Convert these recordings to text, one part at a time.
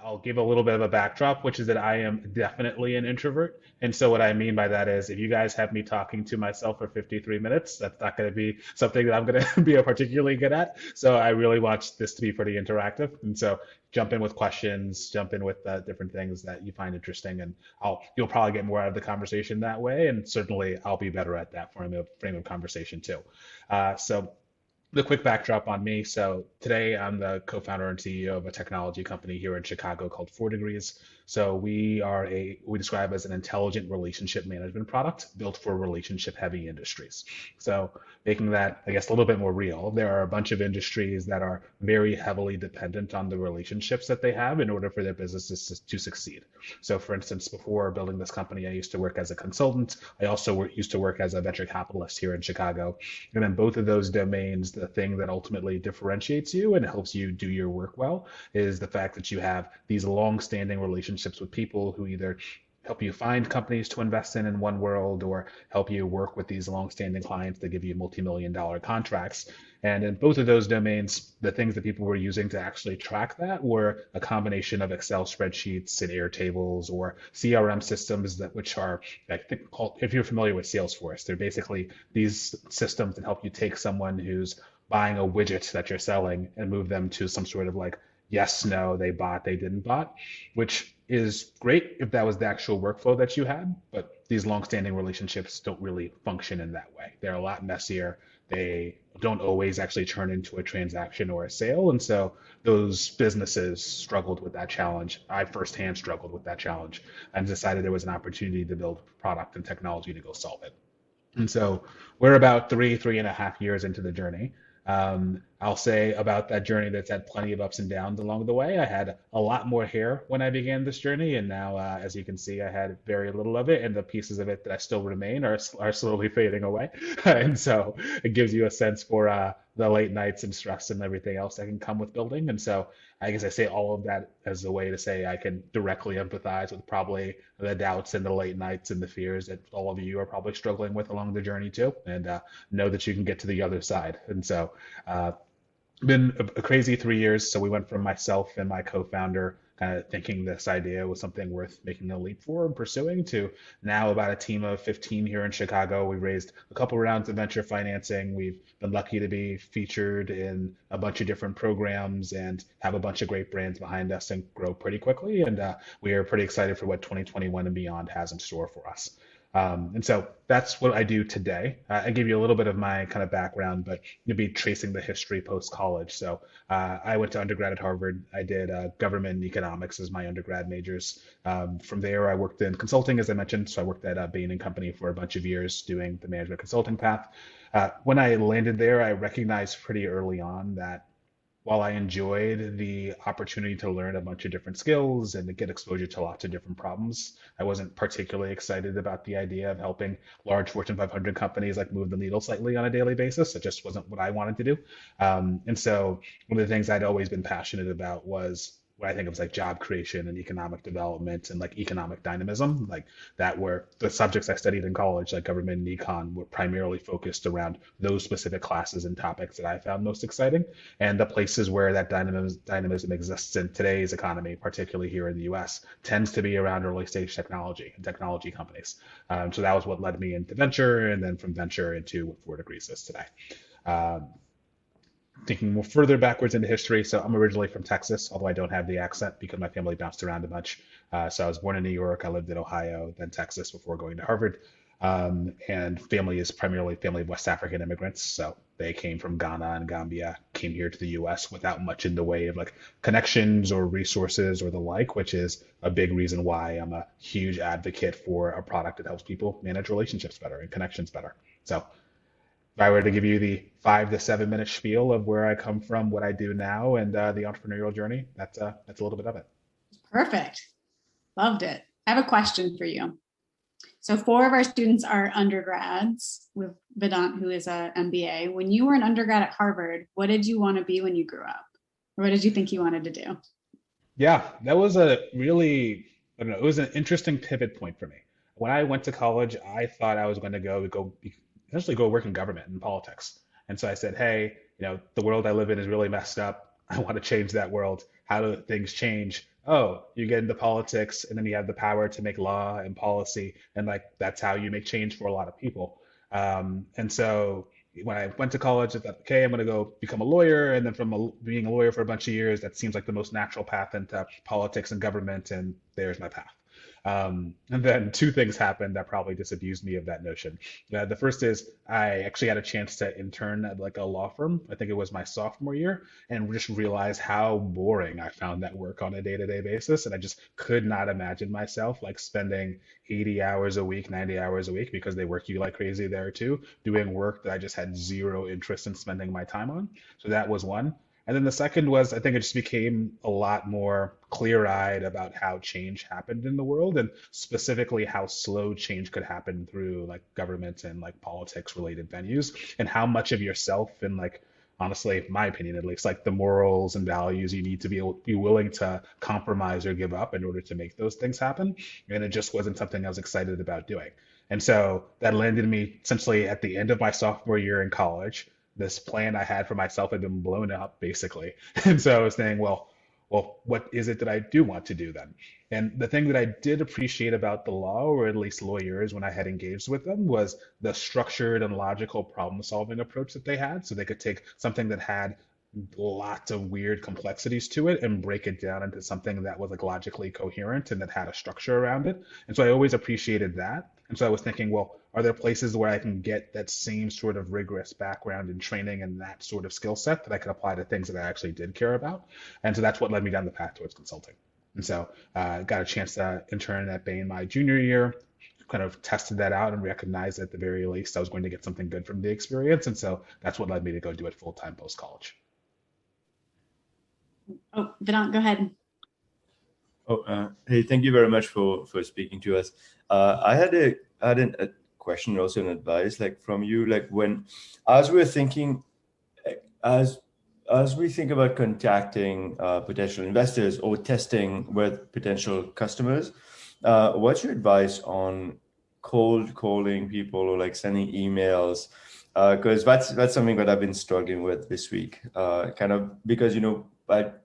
I'll give a little bit of a backdrop, which is that I am definitely an introvert. And so what I mean by that is if you guys have me talking to myself for 53 minutes, that's not going to be something that I'm going to be particularly good at. So I really want this to be pretty interactive. And so jump in with questions, jump in with different things that you find interesting, and you'll probably get more out of the conversation that way. And certainly I'll be better at that frame of conversation too. So the quick backdrop on me. So today I'm the co-founder and CEO of a technology company here in Chicago called 4 Degrees. So we describe as an intelligent relationship management product built for relationship heavy industries. So making that, I guess, a little bit more real, there are a bunch of industries that are very heavily dependent on the relationships that they have in order for their businesses to succeed. So for instance, before building this company, I used to work as a consultant. I also used to work as a venture capitalist here in Chicago. And in both of those domains, the thing that ultimately differentiates you and helps you do your work well is the fact that you have these long-standing relationships with people who either help you find companies to invest in one world or help you work with these long-standing clients that give you multi-million dollar contracts. And in both of those domains, the things that people were using to actually track that were a combination of Excel spreadsheets and Airtables or CRM systems that which are, I think, called, if you're familiar with Salesforce, they're basically these systems that help you take someone who's buying a widget that you're selling and move them to some sort of like yes, no, they bought, they didn't bought, which is great if that was the actual workflow that you had. But these long-standing relationships don't really function in that way. They're a lot messier. They don't always actually turn into a transaction or a sale. And so those businesses struggled with that challenge. I firsthand struggled with that challenge and decided there was an opportunity to build product and technology to go solve it. And so we're about 3.5 years into the journey. I'll say about that journey that's had plenty of ups and downs along the way. I had a lot more hair when I began this journey, and now, as you can see, I had very little of it, and the pieces of it that I still remain are slowly fading away. And so it gives you a sense for the late nights and stress and everything else that can come with building. And so I guess I say all of that as a way to say I can directly empathize with probably the doubts and the late nights and the fears that all of you are probably struggling with along the journey too, and know that you can get to the other side. And so been a crazy 3 years. So we went from myself and my co-founder kind of thinking this idea was something worth making a leap for and pursuing to now about a team of 15 here in Chicago. We raised a couple rounds of venture financing. We've been lucky to be featured in a bunch of different programs and have a bunch of great brands behind us and grow pretty quickly. And we are pretty excited for what 2021 and beyond has in store for us. And so that's what I do today. I gave you a little bit of my kind of background, but you'll be tracing the history post college. So I went to undergrad at Harvard. I did government and economics as my undergrad majors. From there, I worked in consulting, as I mentioned. So I worked at Bain and Company for a bunch of years doing the management consulting path. When I landed there, I recognized pretty early on that while I enjoyed the opportunity to learn a bunch of different skills and to get exposure to lots of different problems, I wasn't particularly excited about the idea of helping large Fortune 500 companies like move the needle slightly on a daily basis. It just wasn't what I wanted to do. And so one of the things I'd always been passionate about was what I think of as like job creation and economic development and like economic dynamism, like that were the subjects I studied in college, like government and econ, were primarily focused around those specific classes and topics that I found most exciting. And the places where that dynamism exists in today's economy, particularly here in the US, tends to be around early stage technology and technology companies. So that was what led me into venture, and then from venture into what 4 Degrees is today. Um, Thinking more further backwards into history, so I'm originally from Texas, although I don't have the accent because my family bounced around a bunch. So I was born in New York, I lived in Ohio, then Texas before going to Harvard. And family is primarily family of West African immigrants. So they came from Ghana and Gambia, came here to the US without much in the way of like connections or resources or the like, which is a big reason why I'm a huge advocate for a product that helps people manage relationships better and connections better. So if I were to give you the 5 to 7 minute spiel of where I come from, what I do now, and the entrepreneurial journey, that's a little bit of it. Perfect. Loved it. I have a question for you. So 4 of our students are undergrads with Vedant, who is a MBA. When you were an undergrad at Harvard, what did you want to be when you grew up? Or what did you think you wanted to do? Yeah, that was a really, I don't know, it was an interesting pivot point for me. When I went to college, I thought I was going to essentially go work in government and politics. And so I said, hey, the world I live in is really messed up. I want to change that world. How do things change? oh, you get into politics and then you have the power to make law and policy, and like that's how you make change for a lot of people. And so when I went to college, I thought, okay, I'm going to go become a lawyer, and then from being a lawyer for a bunch of years, that seems like the most natural path into politics and government, and there's my path. And then two things happened that probably disabused me of that notion. The first is I actually had a chance to intern at like a law firm. I think it was my sophomore year, and just realized how boring I found that work on a day-to-day basis. And I just could not imagine myself like spending 80 hours a week, 90 hours a week, because they work you like crazy there too, doing work that I just had zero interest in spending my time on. So that was one. And then the second was I think it just became a lot more clear-eyed about how change happened in the world, and specifically how slow change could happen through like government and like politics related venues, and how much of yourself and like honestly, my opinion at least, like the morals and values you need to be willing to compromise or give up in order to make those things happen. And it just wasn't something I was excited about doing. And so that landed me essentially at the end of my sophomore year in college. This plan I had for myself had been blown up basically. And so I was saying, well, what is it that I do want to do then? And the thing that I did appreciate about the law, or at least lawyers when I had engaged with them, was the structured and logical problem solving approach that they had. So they could take something that had lots of weird complexities to it and break it down into something that was like logically coherent and that had a structure around it. And so I always appreciated that. And so I was thinking, well, are there places where I can get that same sort of rigorous background and training and that sort of skill set that I could apply to things that I actually did care about? And so that's what led me down the path towards consulting. And so I got a chance to intern at Bain my junior year, kind of tested that out and recognized at the very least I was going to get something good from the experience. And so that's what led me to go do it full time post college. Oh, Vedant, go ahead. Oh, hey, thank you very much for speaking to us. I had a question, also an advice, like from you, like when, as we're thinking, as we think about contacting potential investors or testing with potential customers, what's your advice on cold calling people or like sending emails? Because that's something that I've been struggling with this week, kind of because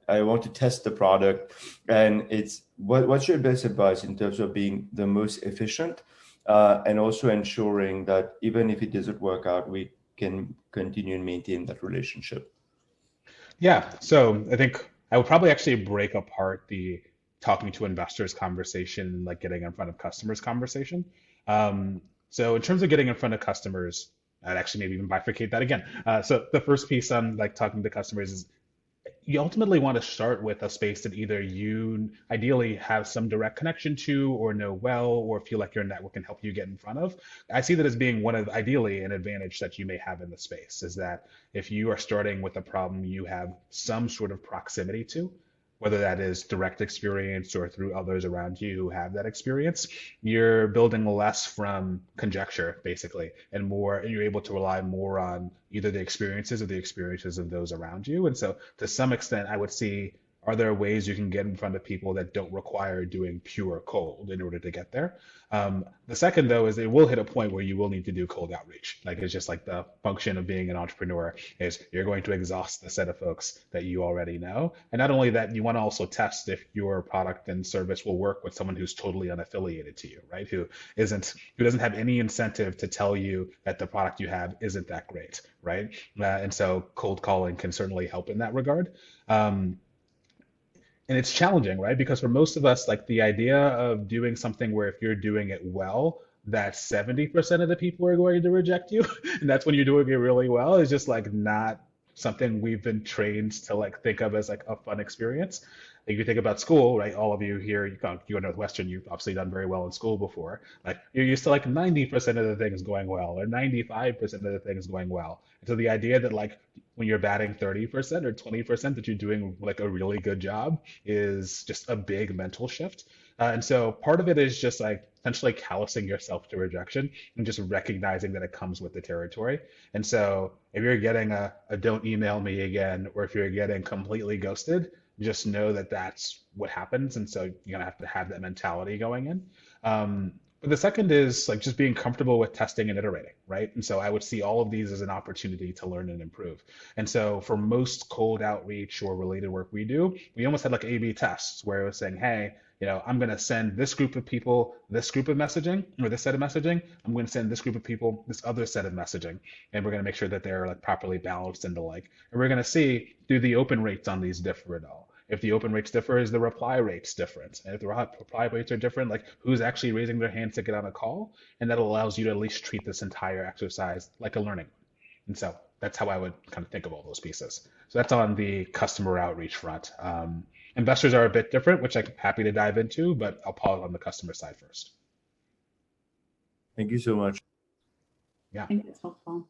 I want to test the product, and what's your best advice in terms of being the most efficient, and also ensuring that even if it doesn't work out, we can continue and maintain that relationship. Yeah, so I think I would probably actually break apart the talking to investors conversation and like getting in front of customers conversation. So in terms of getting in front of customers, I'd actually maybe even bifurcate that again. So the first piece on like talking to customers is you ultimately want to start with a space that either you ideally have some direct connection to or know well or feel like your network can help you get in front of. I see that as being one of ideally an advantage that you may have in the space is that if you are starting with a problem you have some sort of proximity to, whether that is direct experience or through others around you who have that experience, you're building less from conjecture, basically, and more, and you're able to rely more on either the experiences or the experiences of those around you. And so, to some extent, I would see, are there ways you can get in front of people that don't require doing pure cold in order to get there? The second, though, is it will hit a point where you will need to do cold outreach. Like it's just like the function of being an entrepreneur is you're going to exhaust the set of folks that you already know. And not only that, you want to also test if your product and service will work with someone who's totally unaffiliated to you, right? Who doesn't have any incentive to tell you that the product you have isn't that great, right? And so cold calling can certainly help in that regard. And it's challenging, right? Because for most of us, like the idea of doing something where if you're doing it well, that 70% of the people are going to reject you, and that's when you're doing it really well, is just like not something we've been trained to like think of as like a fun experience. Like you think about school, right? All of you here, you go Northwestern, you've obviously done very well in school before. Like you're used to like 90% of the things going well or 95% of the things going well. And so the idea that like when you're batting 30% or 20% that you're doing like a really good job is just a big mental shift. And so part of it is just like essentially callousing yourself to rejection and just recognizing that it comes with the territory. And so if you're getting a don't email me again, or if you're getting completely ghosted, just know that that's what happens. And so you're going to have that mentality going in. But But the second is like just being comfortable with testing and iterating, right? And so I would see all of these as an opportunity to learn and improve. And so for most cold outreach or related work we do, we almost had like A/B tests where it was saying, hey, I'm going to send this group of people this group of messaging or this set of messaging. I'm going to send this group of people this other set of messaging. And we're going to make sure that they're like properly balanced and the like. And we're going to see, do the open rates on these differ at all? If the open rates differ, is the reply rates different? And if the reply rates are different, like who's actually raising their hands to get on a call? And that allows you to at least treat this entire exercise like a learning. And so that's how I would kind of think of all those pieces. So that's on the customer outreach front. Investors are a bit different, which I'm happy to dive into, but I'll pause on the customer side first. Thank you so much. Yeah. I think that's helpful.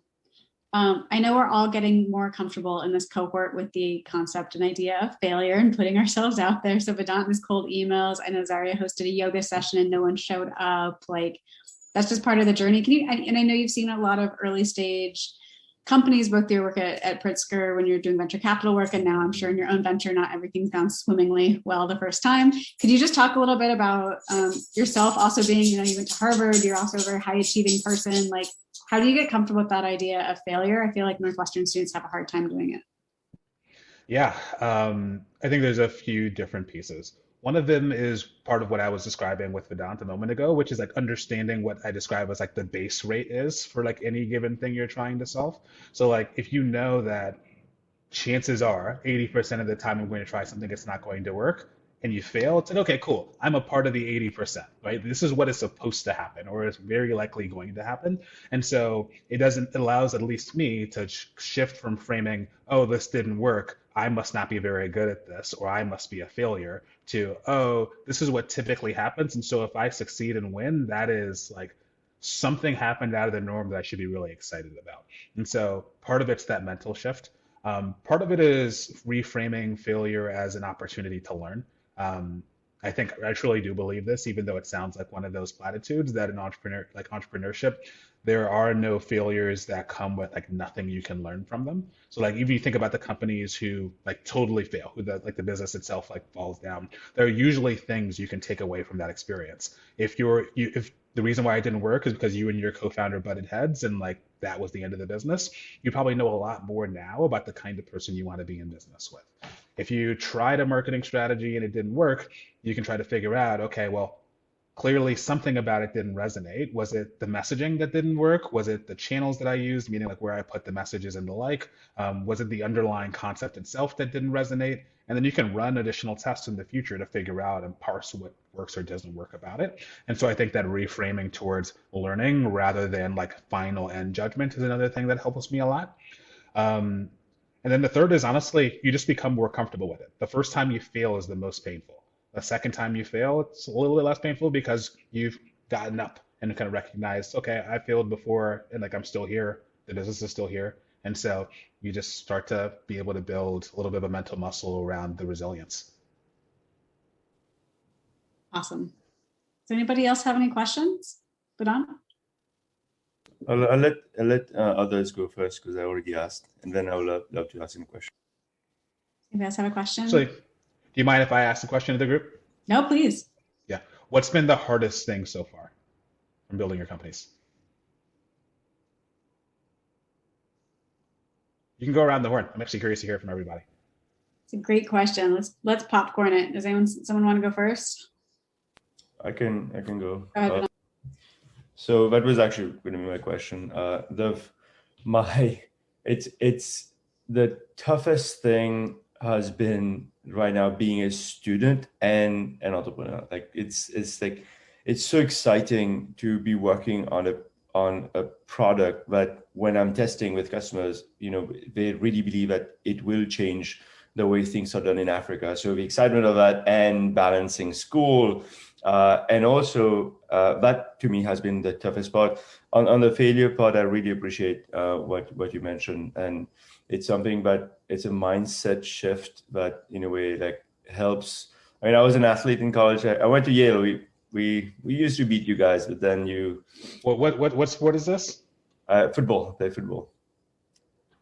I know we're all getting more comfortable in this cohort with the concept and idea of failure and putting ourselves out there. So Vedant has cold emails. I know Zaria hosted a yoga session and no one showed up. Like that's just part of the journey. And I know you've seen a lot of early stage companies, both your work at Pritzker when you're doing venture capital work, and now I'm sure in your own venture, not everything's gone swimmingly well the first time. Could you just talk a little bit about yourself also being, you went to Harvard, you're also a very high achieving person. Like, how do you get comfortable with that idea of failure? I feel like Northwestern students have a hard time doing it. Yeah, I think there's a few different pieces. One of them is part of what I was describing with Vedant a moment ago, which is like understanding what I describe as like the base rate is for like any given thing you're trying to solve. So like if you know that chances are 80% of the time I'm going to try something, it's not going to work, and you fail, it's like, okay, cool. I'm a part of the 80%, right? This is what is supposed to happen, or is very likely going to happen. And so it allows at least me to shift from framing, oh, this didn't work, I must not be very good at this, or I must be a failure, to, oh, this is what typically happens. And so if I succeed and win, that is like something happened out of the norm that I should be really excited about. And so part of it's that mental shift. Part of it is reframing failure as an opportunity to learn. I think I truly do believe this, even though it sounds like one of those platitudes that an entrepreneur, like entrepreneurship, there are no failures that come with like nothing you can learn from them. So like if you think about the companies who like totally fail, who like the business itself like falls down, there are usually things you can take away from that experience. If the reason why it didn't work is because you and your co-founder butted heads and like that was the end of the business, you probably know a lot more now about the kind of person you want to be in business with. If you tried a marketing strategy and it didn't work, you can try to figure out, okay, well, clearly something about it didn't resonate. Was it the messaging that didn't work? Was it the channels that I used, meaning like where I put the messages and the like? Was it the underlying concept itself that didn't resonate? And then you can run additional tests in the future to figure out and parse what works or doesn't work about it. And so I think that reframing towards learning rather than like final end judgment is another thing that helps me a lot. And then the third is honestly, you just become more comfortable with it. The first time you fail is the most painful. The second time you fail, it's a little bit less painful because you've gotten up and kind of recognized, okay, I failed before and like I'm still here. The business is still here. And so you just start to be able to build a little bit of a mental muscle around the resilience. Awesome. Does anybody else have any questions? Vedant? I'll let others go first because I already asked, and then I would love to ask any question. You guys have a question? Actually, do you mind if I ask the question to the group? No, please. Yeah. What's been the hardest thing so far from building your companies? You can go around the horn. I'm actually curious to hear from everybody. It's a great question. Let's popcorn it. Does someone want to go first? I can go. Go ahead. So that was actually going to be my question. It's the toughest thing has been right now being a student and an entrepreneur. Like it's so exciting to be working on a product that when I'm testing with customers, they really believe that it will change the way things are done in Africa. So the excitement of that and balancing school, and also that to me has been the toughest part. On the failure part, I really appreciate what you mentioned, and it's something that it's a mindset shift that in a way like helps. I mean, I was an athlete in college. I went to Yale. We used to beat you guys, but then you. What sport is this? Football. Play football.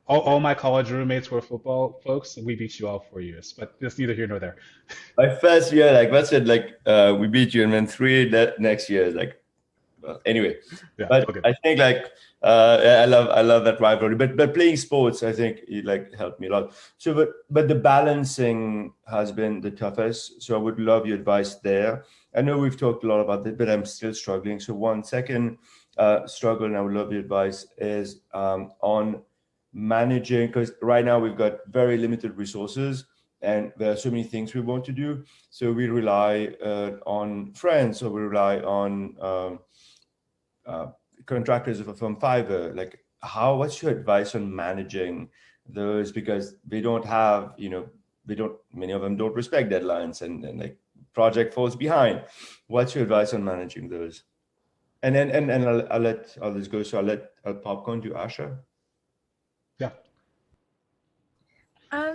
All my college roommates were football folks, and we beat you all 4 years, but that's neither here nor there. My first year, like that's it, like we beat you, and then 3 next year, like well, anyway, Yeah. but Okay. I think like I love that rivalry. But playing sports, I think it like helped me a lot. So, but the balancing has been the toughest. So I would love your advice there. I know we've talked a lot about it, but I'm still struggling. So one second struggle, and I would love your advice is on managing, because right now we've got very limited resources and there are so many things we want to do. So we rely on friends, or we rely on contractors from Fiverr. Like, what's your advice on managing those? Because they don't have, many of them don't respect deadlines, and like project falls behind. What's your advice on managing those? And then and I'll let others go. So I'll popcorn to Asha. Yeah.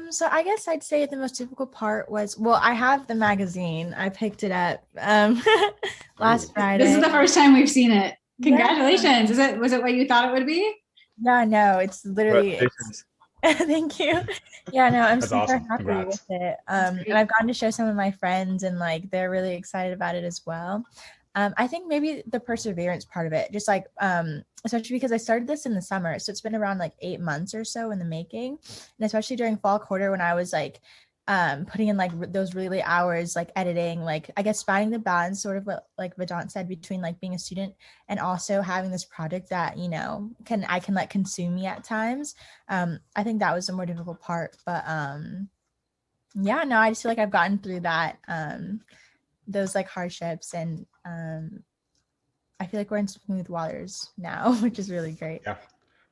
So I guess I'd say the most difficult part was, well, I have the magazine. I picked it up last Friday. This is the first time we've seen it. Congratulations. Yeah. Was it what you thought it would be? Yeah, no, it's literally thank you. Yeah, no, I'm That's super awesome. happy Congrats. with it. And I've gotten to show some of my friends, and like they're really excited about it as well. I think maybe the perseverance part of it, just like especially because I started this in the summer, so it's been around like 8 months or so in the making, and especially during fall quarter when I was like putting in like those really late hours, like editing, like I guess finding the balance, sort of what like Vedant said, between like being a student and also having this project that I can let consume me at times. I think that was the more difficult part, but yeah, no, I just feel like I've gotten through that those like hardships, and I feel like we're in smooth waters now, which is really great. Yeah.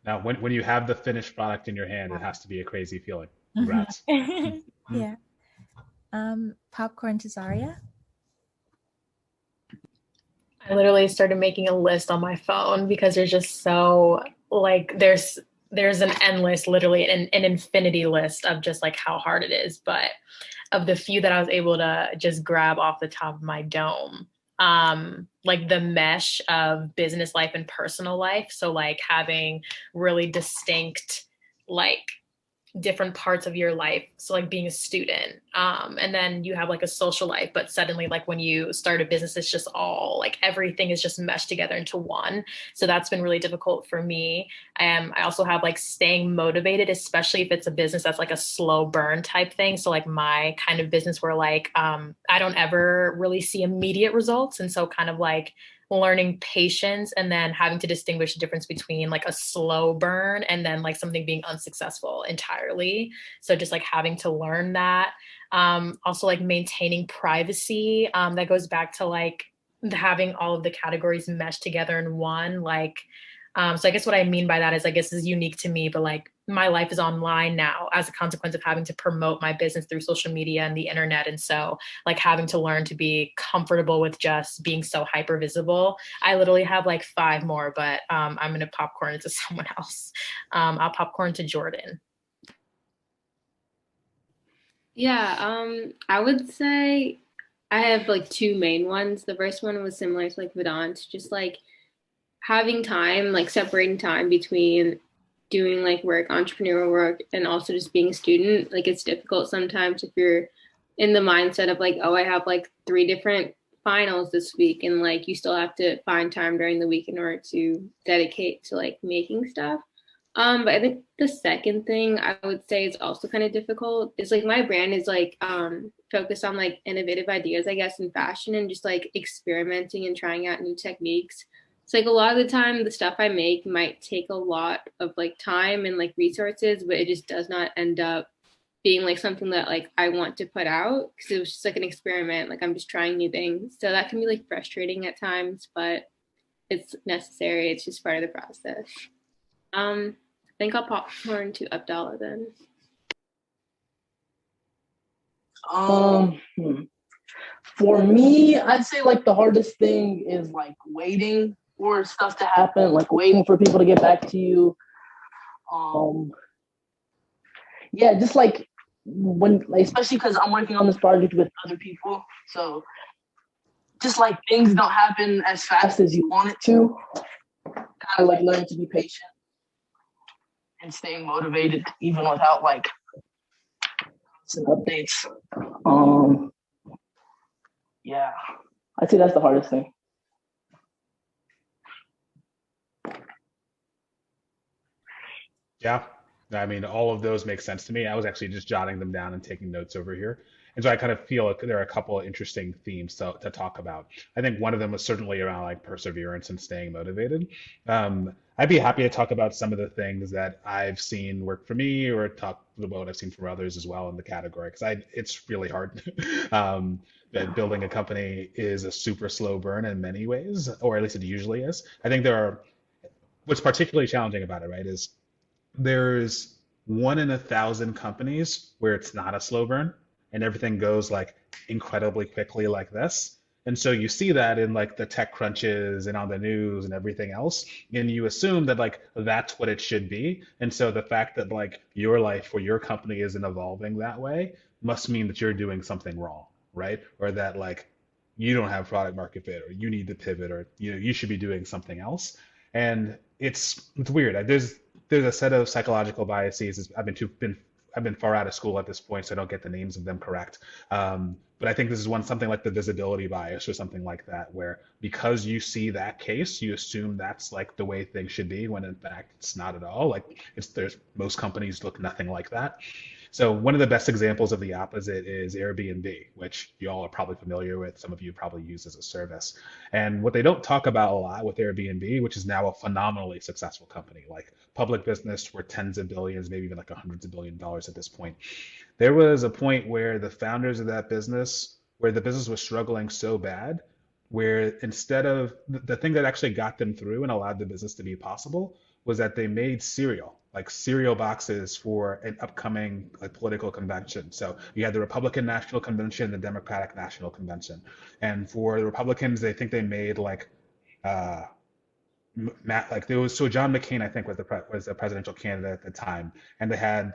Now, when you have the finished product in your hand, it has to be a crazy feeling. Congrats. Yeah. Popcorn to Zaria. I literally started making a list on my phone because there's just so like there's an endless, literally an infinity list of just like how hard it is. But of the few that I was able to just grab off the top of my dome, like the mesh of business life and personal life. So like having really distinct, like different parts of your life. So like being a student, and then you have like a social life, but suddenly like when you start a business, it's just all like everything is just meshed together into one. So that's been really difficult for me. I also have like staying motivated, especially if it's a business that's like a slow burn type thing. So like my kind of business where like I don't ever really see immediate results. And so kind of like learning patience, and then having to distinguish the difference between like a slow burn and then like something being unsuccessful entirely. So just like having to learn that. Also like maintaining privacy. That goes back to like having all of the categories meshed together in one. Like, so I guess what I mean by that is, I guess is unique to me, but like my life is online now as a consequence of having to promote my business through social media and the internet. And so like having to learn to be comfortable with just being so hyper visible. I literally have like 5 more, but I'm going to popcorn it to someone else. I'll popcorn to Jordan. Yeah, I would say I have like 2 main ones. The first one was similar to like Vedant, just like having time, like separating time between doing like work, entrepreneurial work, and also just being a student. Like it's difficult sometimes if you're in the mindset of like, oh, I have like 3 different finals this week, and like you still have to find time during the week in order to dedicate to like making stuff. But I think the second thing I would say is also kind of difficult is like my brand is like focused on like innovative ideas, I guess, in fashion, and just like experimenting and trying out new techniques. So like a lot of the time the stuff I make might take a lot of like time and like resources, but it just does not end up being like something that like I want to put out, because it was just like an experiment. Like I'm just trying new things. So that can be like frustrating at times, but it's necessary. It's just part of the process. I think I'll popcorn to Abdallah then. For me, I'd say like the hardest thing is like waiting for stuff to happen, like waiting for people to get back to you. Yeah, just like when, like, especially because I'm working on this project with other people, so just like things don't happen as fast as you want it to. Kind of like learning to be patient and staying motivated even without like some updates. Yeah, I'd say that's the hardest thing. Yeah. I mean, all of those make sense to me. I was actually just jotting them down and taking notes over here. And so I kind of feel like there are a couple of interesting themes to talk about. I think one of them was certainly around like perseverance and staying motivated. I'd be happy to talk about some of the things that I've seen work for me or talk about what I've seen from others as well in the category, because it's really hard. That building a company is a super slow burn in many ways, or at least it usually is. I think what's particularly challenging about it, right, is there's 1 in 1,000 companies where it's not a slow burn and everything goes like incredibly quickly like this. And so you see that in like the tech crunches and on the news and everything else, and you assume that like that's what it should be. And so the fact that like your life or your company isn't evolving that way must mean that you're doing something wrong, right? Or that like you don't have product market fit, or you need to pivot, or you should be doing something else. And it's weird. There's a set of psychological biases. I've been far out of school at this point, so I don't get the names of them correct. But I think this is something like the visibility bias or something like that, where because you see that case, you assume that's like the way things should be, when in fact it's not at all. Like there's most companies look nothing like that. So one of the best examples of the opposite is Airbnb, which you all are probably familiar with. Some of you probably use as a service. And what they don't talk about a lot with Airbnb, which is now a phenomenally successful company, like public business, worth tens of billions, maybe even like hundreds of $1 billions at this point. There was a point where the founders of that business, where the business was struggling so bad, where instead of the thing that actually got them through and allowed the business to be possible was that they made cereal, like cereal boxes for an upcoming like political convention. So you had the Republican National Convention, the Democratic National Convention, and for the Republicans, they think they made like uh, like there was, so John McCain, I think, was the presidential candidate at the time, and they had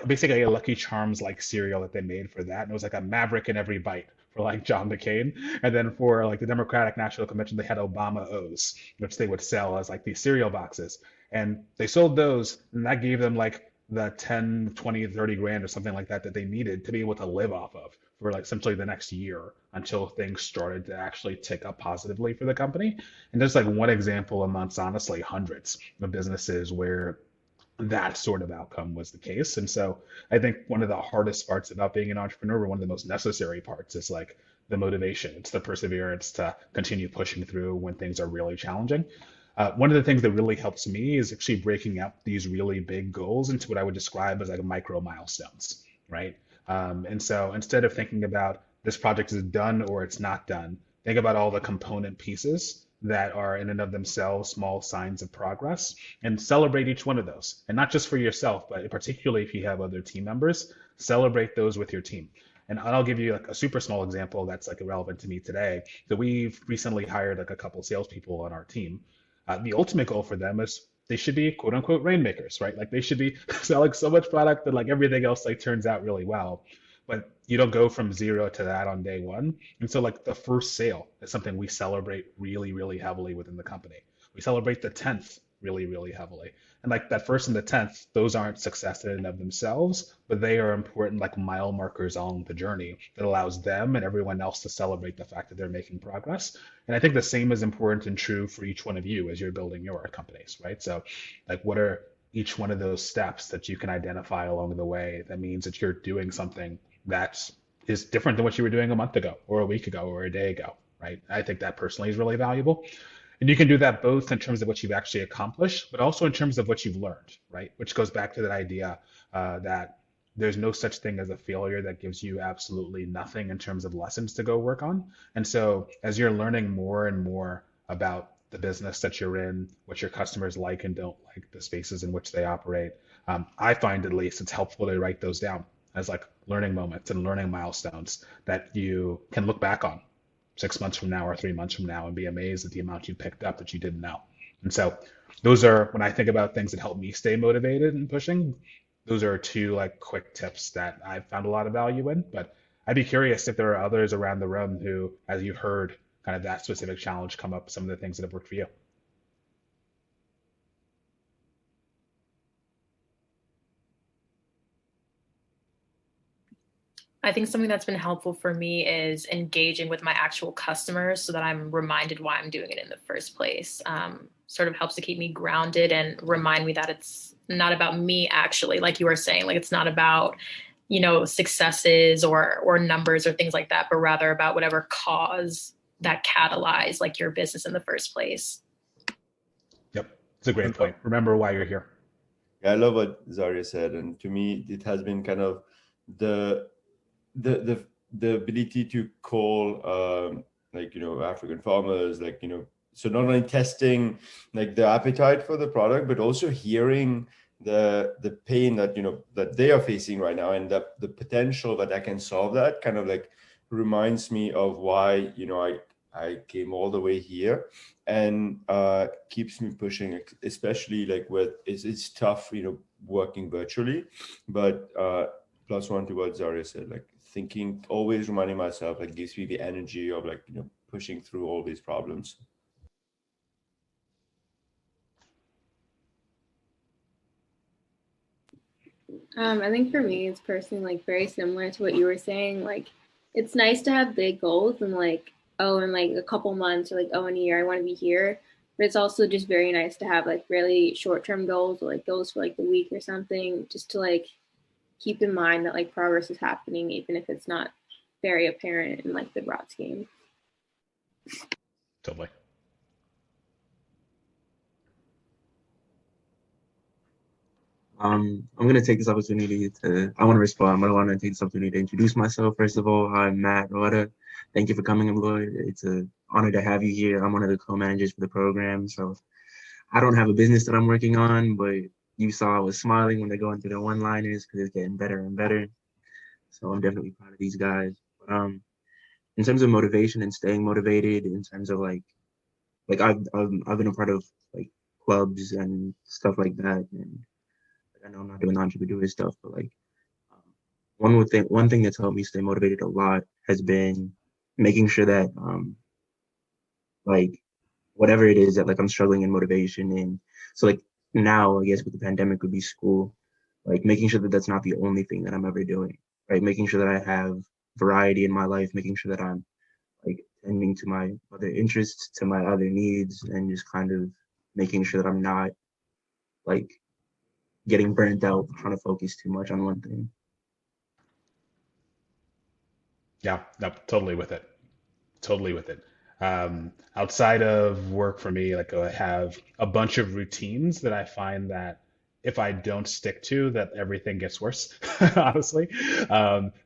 basically a Lucky Charms like cereal that they made for that, and it was like a Maverick in every bite for like John McCain. And then for like the Democratic National Convention, they had Obama O's, which they would sell as like these cereal boxes, and they sold those, and that gave them like the 10, 20, 30 grand or something like that that they needed to be able to live off of for like essentially the next year until things started to actually tick up positively for the company. And there's like one example amongst honestly hundreds of businesses where that sort of outcome was the case. And so I think one of the hardest parts about being an entrepreneur, or one of the most necessary parts, is like the motivation. It's the perseverance to continue pushing through when things are really challenging. One of the things that really helps me is actually breaking up these really big goals into what I would describe as like micro milestones, right? And so instead of thinking about this project is done or it's not done, think about all the component pieces that are in and of themselves small signs of progress, and celebrate each one of those. And not just for yourself, but particularly if you have other team members, celebrate those with your team. And I'll give you like a super small example that's like relevant to me today. So we've recently hired like a couple salespeople on our team. The ultimate goal for them is they should be quote unquote rainmakers, right? Like they should be selling so much product that like everything else like turns out really well. But you don't go from zero to that on day one. And so like the first sale is something we celebrate really, really heavily within the company. We celebrate the 10th really, really heavily. And like that first and the 10th, those aren't success in and of themselves, but they are important like mile markers on the journey that allows them and everyone else to celebrate the fact that they're making progress. And I think the same is important and true for each one of you as you're building your companies, right? So like what are each one of those steps that you can identify along the way that means that you're doing something that is different than what you were doing a month ago or a week ago or a day ago, right? I think that personally is really valuable. And you can do that both in terms of what you've actually accomplished, but also in terms of what you've learned, right? Which goes back to that idea that there's no such thing as a failure that gives you absolutely nothing in terms of lessons to go work on. And so as you're learning more and more about the business that you're in, what your customers like and don't like, the spaces in which they operate, I find at least it's helpful to write those down as like learning moments and learning milestones that you can look back on 6 months from now or 3 months from now and be amazed at the amount you picked up that you didn't know. And so those are, when I think about things that help me stay motivated and pushing, those are two like quick tips that I've found a lot of value in. But I'd be curious if there are others around the room who, as you've heard kind of that specific challenge come up, some of the things that have worked for you. I think something that's been helpful for me is engaging with my actual customers so that I'm reminded why I'm doing it in the first place. Sort of helps to keep me grounded and remind me that not about me actually, like you were saying, like it's not about, you know, successes or numbers or things like that, but rather about whatever cause that catalyzed like your business in the first place. Yep, it's a great point. Remember why you're here. Yeah, I love what Zaria said, and to me, it has been kind of the the ability to call like, you know, African farmers, like, you know, so not only testing like the appetite for the product, but also hearing the pain that, you know, that they are facing right now, and the potential that I can solve that kind of like reminds me of why, you know, I came all the way here, and keeps me pushing, especially like with it's tough, you know, working virtually, but plus one to what Zaria said, like thinking, always reminding myself, like gives me the energy of like, you know, pushing through all these problems. I think for me, it's personally like very similar to what you were saying. Like, it's nice to have big goals and like, oh, in like a couple months or like, oh, in a year, I want to be here. But it's also just very nice to have like really short-term goals or like goals for like the week or something, just to like keep in mind that like progress is happening, even if it's not very apparent in like the broad scheme. Totally. I'm gonna take this opportunity I want to respond, but I want to take this opportunity to introduce myself. First of all, I'm Matt Roda. Thank you for coming, Ablorde. It's an honor to have you here. I'm one of the co-managers for the program. So I don't have a business that I'm working on, but you saw I was smiling when they're going through the one-liners because it's getting better and better. So I'm definitely proud of these guys. But in terms of motivation and staying motivated, in terms of like I've been a part of like clubs and stuff like that, and I know I'm not doing the entrepreneur stuff, but like one thing that's helped me stay motivated a lot has been making sure that like whatever it is that like I'm struggling in motivation in. So like now, I guess with the pandemic would be school, like making sure that that's not the only thing that I'm ever doing, right? Making sure that I have variety in my life, making sure that I'm like tending to my other interests, to my other needs, and just kind of making sure that I'm not like getting burnt out trying to focus too much on one thing. Yeah, no, totally with it. Totally with it. Outside of work for me, like I have a bunch of routines that I find that if I don't stick to, that everything gets worse, honestly.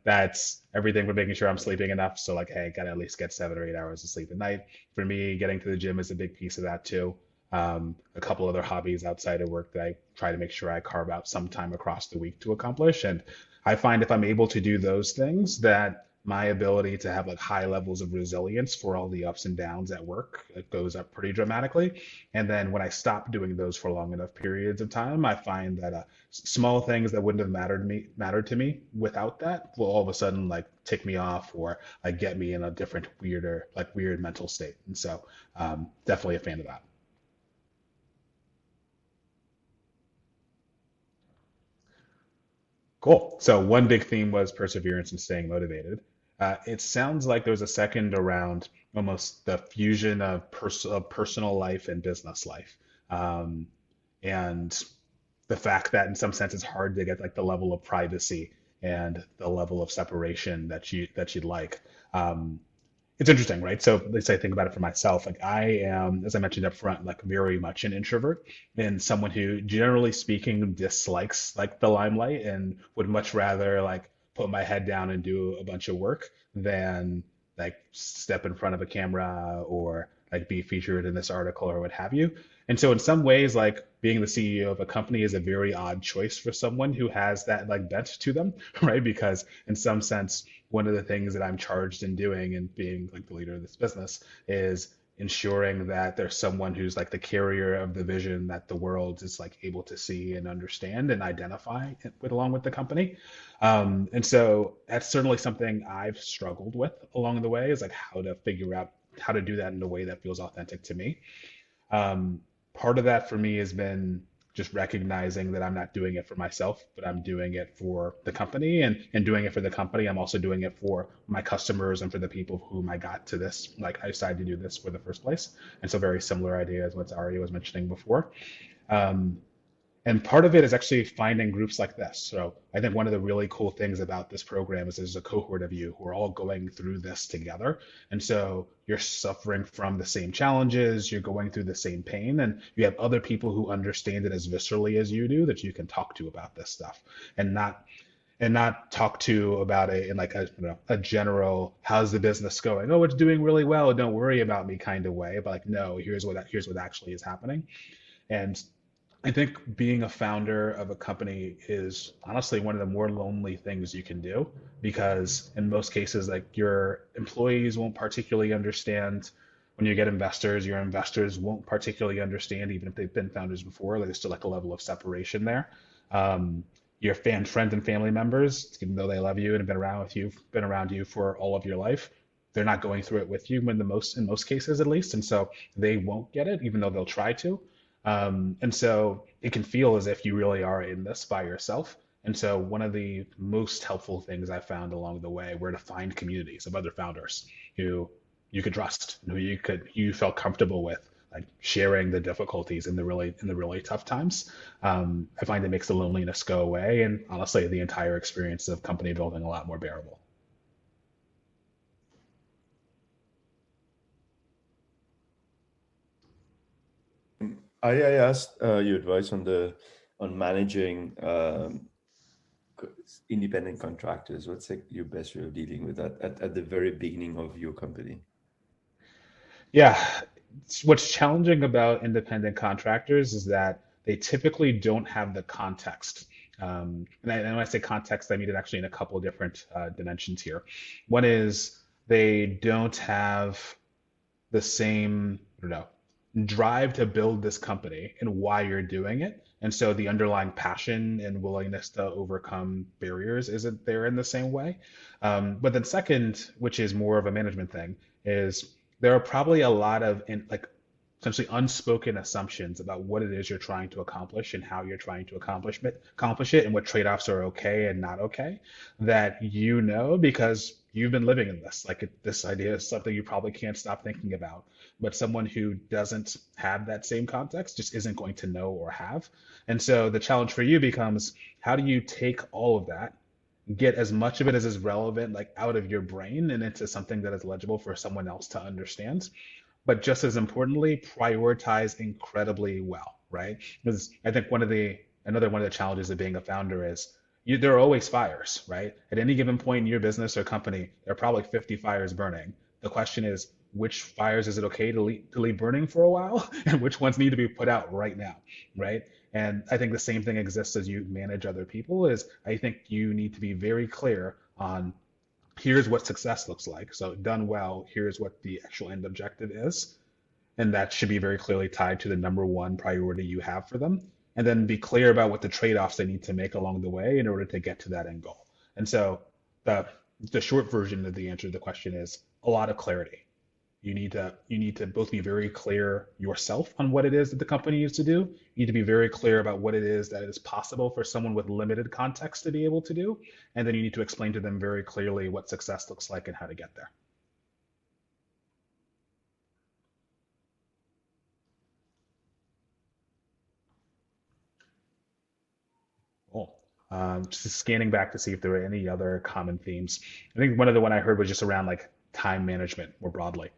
That's everything from making sure I'm sleeping enough. So like, hey, gotta at least get 7 or 8 hours of sleep at night. For me, getting to the gym is a big piece of that too. A couple other hobbies outside of work that I try to make sure I carve out some time across the week to accomplish. And I find if I'm able to do those things, that my ability to have like high levels of resilience for all the ups and downs at work, it goes up pretty dramatically. And then when I stop doing those for long enough periods of time, I find that small things that wouldn't have mattered to me without that will all of a sudden like tick me off or like get me in a different weird mental state. And so definitely a fan of that. Cool. So one big theme was perseverance and staying motivated. It sounds like there's a second around almost the fusion of personal life and business life, um, and the fact that in some sense it's hard to get like the level of privacy and the level of separation that you'd like. Um, it's interesting, right? So let's say I think about it for myself. Like I am, as I mentioned up front, like very much an introvert and someone who, generally speaking, dislikes like the limelight and would much rather like put my head down and do a bunch of work than like step in front of a camera or like be featured in this article or what have you. And so in some ways, like being the CEO of a company is a very odd choice for someone who has that like bent to them, right? Because in some sense, one of the things that I'm charged in doing and being like the leader of this business is ensuring that there's someone who's like the carrier of the vision that the world is like able to see and understand and identify with along with the company. And so that's certainly something I've struggled with along the way is like how to figure out how to do that in a way that feels authentic to me. Part of that for me has been just recognizing that I'm not doing it for myself, but I'm doing it for the company. And doing it for the company, I'm also doing it for my customers and for the people whom I got to this, like I decided to do this for the first place. And so very similar idea as what Zaria was mentioning before. Um, And part of it is actually finding groups like this. So I think one of the really cool things about this program is there's a cohort of you who are all going through this together. And so you're suffering from the same challenges, you're going through the same pain, and you have other people who understand it as viscerally as you do that you can talk to about this stuff and not talk to about it in like a, a general how's the business going, oh it's doing really well, don't worry about me kind of way, but like no, here's what actually is happening. And I think being a founder of a company is honestly one of the more lonely things you can do because in most cases, like your employees won't particularly understand. When you get investors, your investors won't particularly understand, even if they've been founders before. Like, there's still like a level of separation there. Your friends and family members, even though they love you and have been around you for all of your life, they're not going through it with you in most cases at least, and so they won't get it, even though they'll try to. And so it can feel as if you really are in this by yourself. And so one of the most helpful things I found along the way were to find communities of other founders who you could trust, who you felt comfortable with, like sharing the difficulties in the really tough times. I find it makes the loneliness go away, and honestly, the entire experience of company building a lot more bearable. I asked your advice on managing independent contractors. What's like your best way of dealing with that at the very beginning of your company? Yeah, what's challenging about independent contractors is that they typically don't have the context. And when I say context, I mean it actually in a couple of different dimensions here. One is they don't have the same, I don't know, drive to build this company and why you're doing it. And so the underlying passion and willingness to overcome barriers isn't there in the same way. But then second, which is more of a management thing, is there are probably a lot of like essentially unspoken assumptions about what it is you're trying to accomplish and how you're trying to accomplish it and what trade-offs are okay and not okay that you know because you've been living in this. Like this idea is something you probably can't stop thinking about, but someone who doesn't have that same context just isn't going to know or have. And so the challenge for you becomes how do you take all of that, get as much of it as is relevant, like out of your brain and into something that is legible for someone else to understand, but just as importantly, prioritize incredibly well, right? Because I think another one of the challenges of being a founder is there are always fires, right? At any given point in your business or company, there are probably 50 fires burning. The question is, which fires is it okay to leave burning for a while, and which ones need to be put out right now, right? And I think the same thing exists as you manage other people. Is I think you need to be very clear on here's what success looks like. So done well, here's what the actual end objective is. And that should be very clearly tied to the number one priority you have for them. And then be clear about what the trade-offs they need to make along the way in order to get to that end goal. And so the short version of the answer to the question is a lot of clarity. You need to both be very clear yourself on what it is that the company needs to do. You need to be very clear about what it is that is possible for someone with limited context to be able to do. And then you need to explain to them very clearly what success looks like and how to get there. Cool. Just scanning back to see if there were any other common themes. I think one of the one I heard was just around like time management more broadly,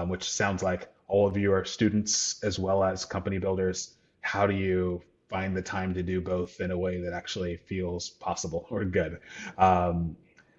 which sounds like all of you are students as well as company builders. How do you find the time to do both in a way that actually feels possible or good? Um,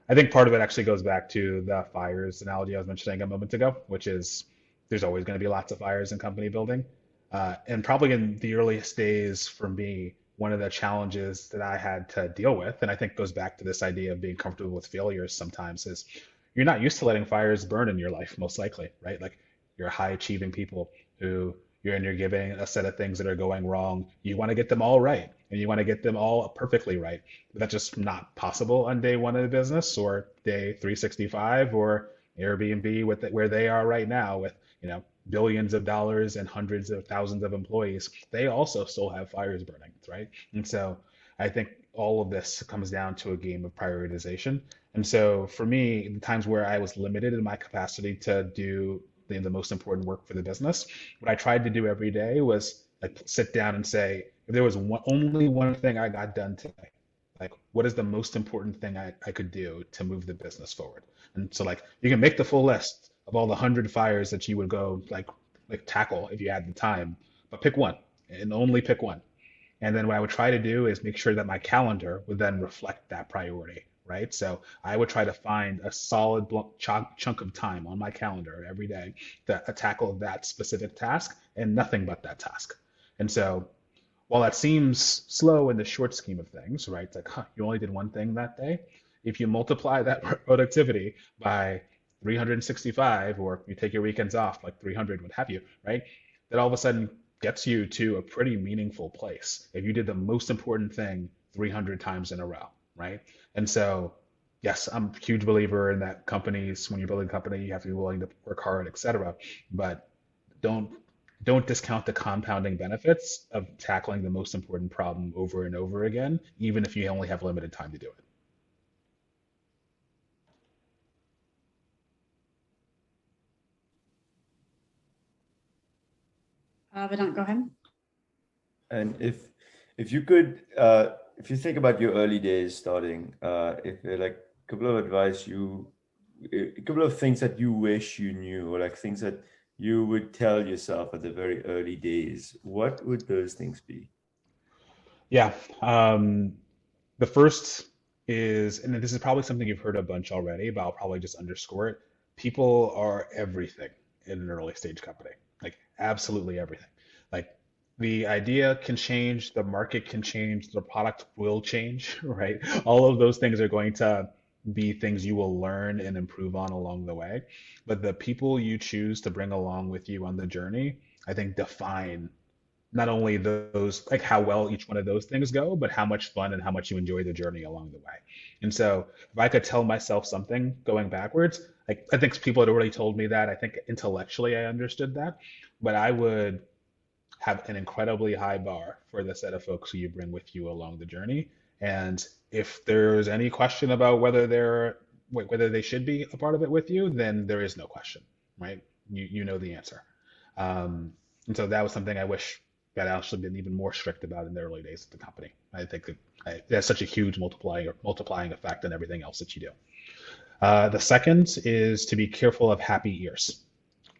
I think part of it actually goes back to the fires analogy I was mentioning a moment ago, which is there's always going to be lots of fires in company building. And probably in the earliest days for me, one of the challenges that I had to deal with, and I think goes back to this idea of being comfortable with failures sometimes, is you're not used to letting fires burn in your life, most likely, right? Like you're high achieving people who you're giving a set of things that are going wrong. You want to get them all right and you want to get them all perfectly right. But that's just not possible on day one of the business or day 365 or Airbnb with where they are right now with, billions of dollars and hundreds of thousands of employees. They also still have fires burning, right? And so I think all of this comes down to a game of prioritization. And so for me, the times where I was limited in my capacity to do the most important work for the business, what I tried to do every day was like sit down and say, if there was only one thing I got done today, like what is the most important thing I could do to move the business forward? And so like you can make the full list of all the 100 fires that you would go like tackle if you had the time, but pick one and only pick one. And then what I would try to do is make sure that my calendar would then reflect that priority, right? So I would try to find a solid chunk of time on my calendar every day to tackle that specific task and nothing but that task. And so while that seems slow in the short scheme of things, right? It's like, huh, you only did one thing that day. If you multiply that productivity by 365, or you take your weekends off, like 300, what have you, right? That all of a sudden gets you to a pretty meaningful place if you did the most important thing 300 times in a row, right? And so, yes, I'm a huge believer in that companies, when you're building a company, you have to be willing to work hard, et cetera. But don't don't discount the compounding benefits of tackling the most important problem over and over again, even if you only have limited time to do it. Vedant, go ahead. And if you could, if you think about your early days starting, if like a couple of advice a couple of things that you wish you knew, or like things that you would tell yourself at the very early days, what would those things be? Yeah. The first is, and this is probably something you've heard a bunch already, but I'll probably just underscore it. People are everything in an early stage company, like absolutely everything. Like the idea can change, the market can change, the product will change, right? All of those things are going to be things you will learn and improve on along the way. But the people you choose to bring along with you on the journey, I think define not only those, like how well each one of those things go, but how much fun and how much you enjoy the journey along the way. And so if I could tell myself something going backwards, like I think people had already told me that. I think intellectually I understood that, but I would have an incredibly high bar for the set of folks who you bring with you along the journey. And if there's any question about whether they should be a part of it with you, then there is no question, right? You know the answer. And so that was something I wish that I should have been even more strict about in the early days of the company. I think that it has such a huge multiplying effect on everything else that you do. The second is to be careful of happy ears,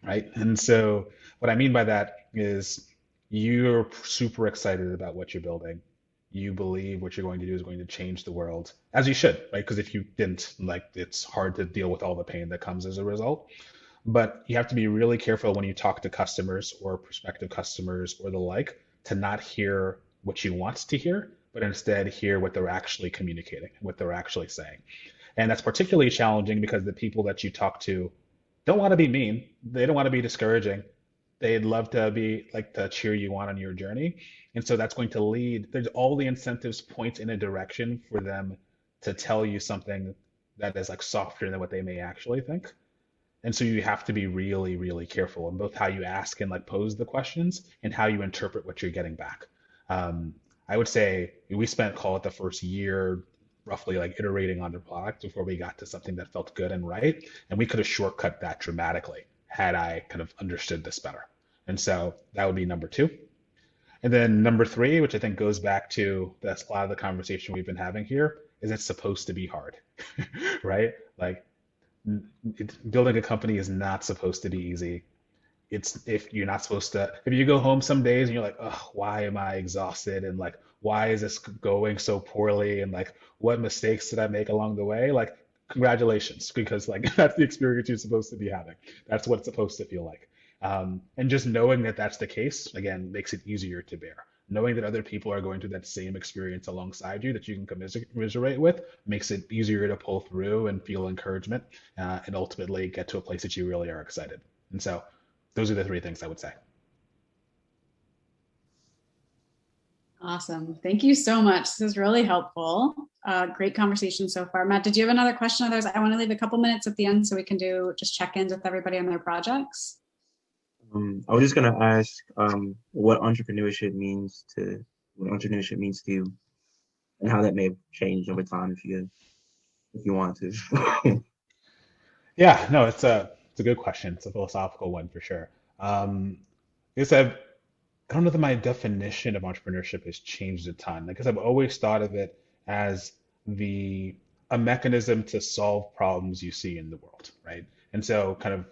right? And so what I mean by that is you're super excited about what you're building. You believe what you're going to do is going to change the world, as you should, right? Because if you didn't, like, it's hard to deal with all the pain that comes as a result. But you have to be really careful when you talk to customers or prospective customers or the like to not hear what you want to hear, but instead hear what they're actually communicating, what they're actually saying. And that's particularly challenging because the people that you talk to don't want to be mean. They don't want to be discouraging. They'd love to be like to cheer you on your journey. And so that's going to there's all the incentives point in a direction for them to tell you something that is like softer than what they may actually think. And so you have to be really, really careful in both how you ask and like pose the questions and how you interpret what you're getting back. I would say we spent, call it the first year, roughly like iterating on the product before we got to something that felt good and right. And we could have shortcut that dramatically had I kind of understood this better. And so that would be number two. And then number three, which I think goes back to that's a lot of the conversation we've been having here, is it's supposed to be hard, right? Like building a company is not supposed to be easy. If you're not supposed to, if you go home some days and you're like, oh, why am I exhausted? And like, why is this going so poorly? And like, what mistakes did I make along the way? Like, congratulations, because like that's the experience you're supposed to be having. That's what it's supposed to feel like. And just knowing that that's the case, again, makes it easier to bear. Knowing that other people are going through that same experience alongside you that you can commiserate with makes it easier to pull through and feel encouragement and ultimately get to a place that you really are excited. And so those are the three things I would say. Awesome. Thank you so much. This is really helpful. Great conversation so far. Matt, did you have another question? Others, I want to leave a couple minutes at the end so we can do just check-ins with everybody on their projects. I was just gonna ask what entrepreneurship means to you, and how that may have changed over time if you want to. Yeah, no, it's a good question. It's a philosophical one for sure. I guess I don't know that my definition of entrepreneurship has changed a ton, because I've always thought of it as the a mechanism to solve problems you see in the world, right? And so kind of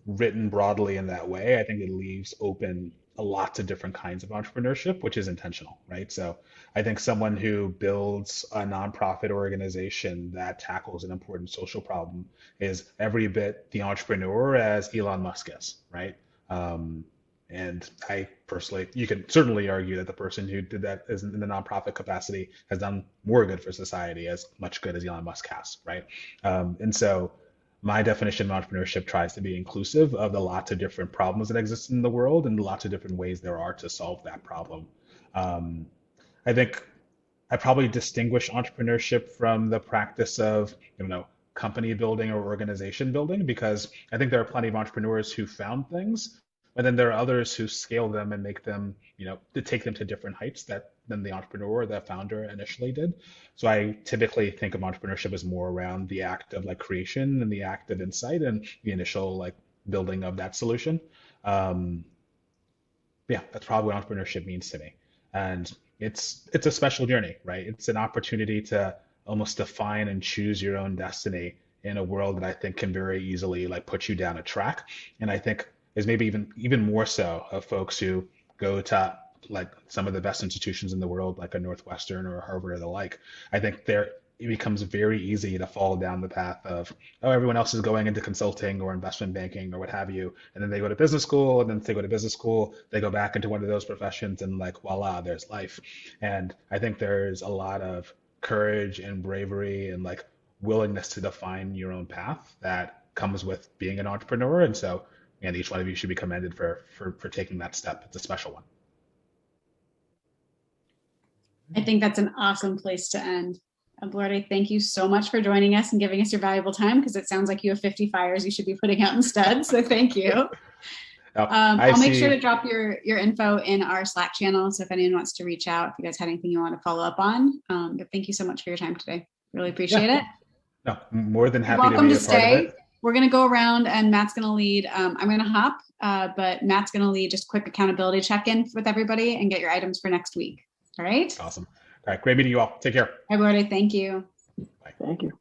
written broadly in that way, I think it leaves open a lots of different kinds of entrepreneurship, which is intentional, right? So I think someone who builds a nonprofit organization that tackles an important social problem is every bit the entrepreneur as Elon Musk is, right? Um, and I personally, you can certainly argue that the person who did that is in the nonprofit capacity has done more good for society, as much good as Elon Musk has, right? And so my definition of entrepreneurship tries to be inclusive of the lots of different problems that exist in the world and lots of different ways there are to solve that problem. Um, I think I probably distinguish entrepreneurship from the practice of, company building or organization building, because I think there are plenty of entrepreneurs who found things, but then there are others who scale them and make them, to take them to different heights that than the entrepreneur or the founder initially did. So I typically think of entrepreneurship as more around the act of like creation and the act of insight and the initial like building of that solution. Um, yeah, that's probably what entrepreneurship means to me. And it's a special journey, right? It's an opportunity to almost define and choose your own destiny in a world that I think can very easily like put you down a track. And I think is maybe even more so of folks who go to like some of the best institutions in the world, like a Northwestern or a Harvard or the like. I think there it becomes very easy to fall down the path of, oh, everyone else is going into consulting or investment banking or what have you. And then they go to business school, and then they go to business school, they go back into one of those professions, and like, voila, there's life. And I think there's a lot of courage and bravery and like willingness to define your own path that comes with being an entrepreneur. And so, and each one of you should be commended for taking that step. It's a special one. I think that's an awesome place to end. Ablorde, thank you so much for joining us and giving us your valuable time, because it sounds like you have 50 fires you should be putting out instead. So thank you. I'll make sure to drop your info in our Slack channel. So if anyone wants to reach out, if you guys had anything you want to follow up on, but thank you so much for your time today. Really appreciate it. No, more than happy You're welcome to be to a part of stay. it. We're going to go around and Matt's going to lead. I'm going to hop, but Matt's going to lead just a quick accountability check-in with everybody and get your items for next week. All right. Awesome. All right. Great meeting you all. Take care. Ablorde, thank you. Thank you.